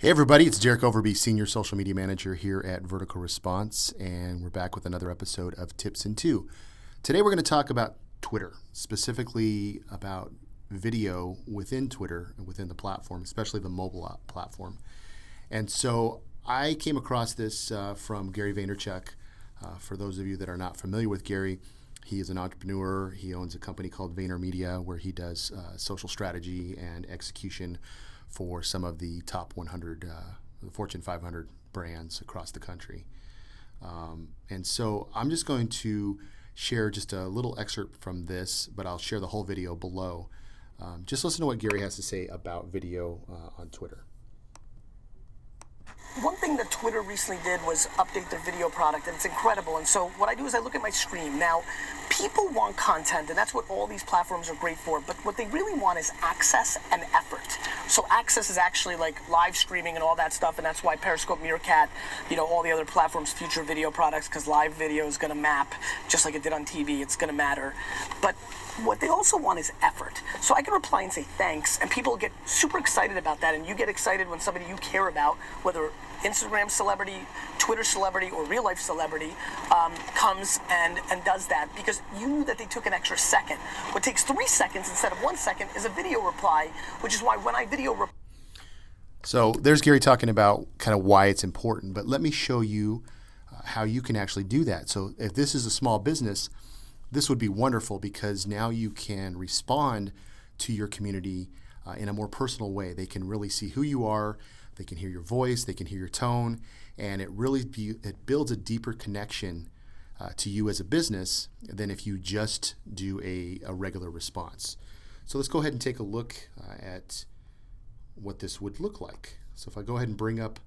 Hey everybody, it's Derek Overby, Senior Social Media Manager here at VerticalResponse, and we're back with another episode of Tips in 2. Today we're going to talk about Twitter, specifically about video within Twitter and within the platform, especially the mobile platform. And so I came across this from Gary Vaynerchuk. For those of you that are not familiar with Gary, he is an entrepreneur. He owns a company called VaynerMedia where he does social strategy and execution for some of the top 100, the Fortune 500 brands across the country. And so I'm just going to share just a little excerpt from this, but I'll share the whole video below. Just listen to what Gary has to say about video on Twitter. One thing that Twitter recently did was update their video product, and it's incredible. And so what I do is I look at my screen. Now, people want content, and that's what all these platforms are great for, but what they really want is access and effort. So access is actually like live streaming and all that stuff, and that's why Periscope, Meerkat, all the other platforms feature video products, because live video is going to map just like it did on TV. It's going to matter. But what they also want is effort. So I can reply and say thanks, and people get super excited about that, and you get excited when somebody you care about, whether Instagram celebrity, Twitter celebrity, or real life celebrity comes and does that because you knew that they took an extra second. What takes 3 seconds instead of 1 second is a video reply, which is why when I video So there's Gary talking about kind of why it's important, but let me show you how you can actually do that. So if this is a small business, this would be wonderful because now you can respond to your community in a more personal way. They can really see who you are. They can hear your voice, they can hear your tone, and it builds a deeper connection to you as a business than if you just do a regular response. So let's go ahead and take a look at what this would look like. So if I go ahead and bring up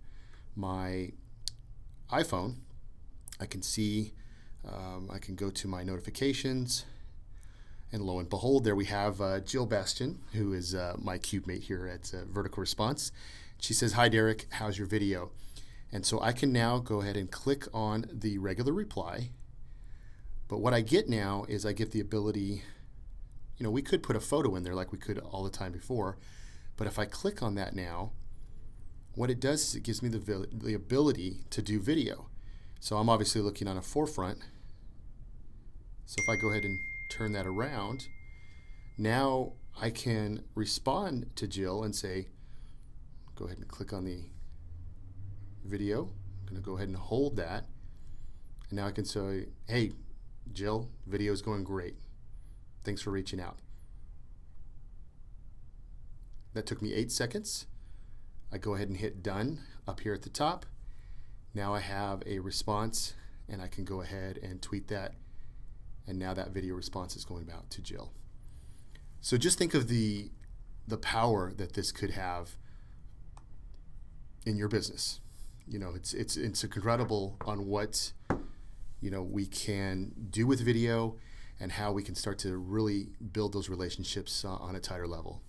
my iPhone, I can see, I can go to my notifications, and lo and behold, there we have Jill Bastian, who is my cube mate here at VerticalResponse. She says, "Hi Derek, how's your video?" And so I can now go ahead and click on the regular reply. But what I get now is I get the ability, we could put a photo in there like we could all the time before. But if I click on that now, what it does is it gives me the ability to do video. So I'm obviously looking on a forefront. So if I go ahead and turn that around, now I can respond to Jill and say, go ahead and click on the video. I'm going to go ahead and hold that. And now I can say, "Hey, Jill, video is going great. Thanks for reaching out." That took me 8 seconds. I go ahead and hit done up here at the top. Now I have a response, and I can go ahead and tweet that. And now that video response is going out to Jill. So just think of the power that this could have in your business. It's incredible on what we can do with video and how we can start to really build those relationships on a tighter level.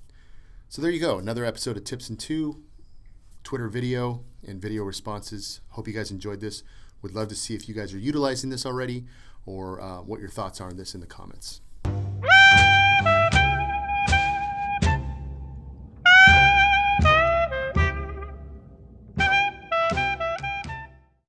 So there you go, another episode of Tips in 2, Twitter video and video responses. Hope you guys enjoyed this. Would love to see if you guys are utilizing this already or what your thoughts are on this in the comments.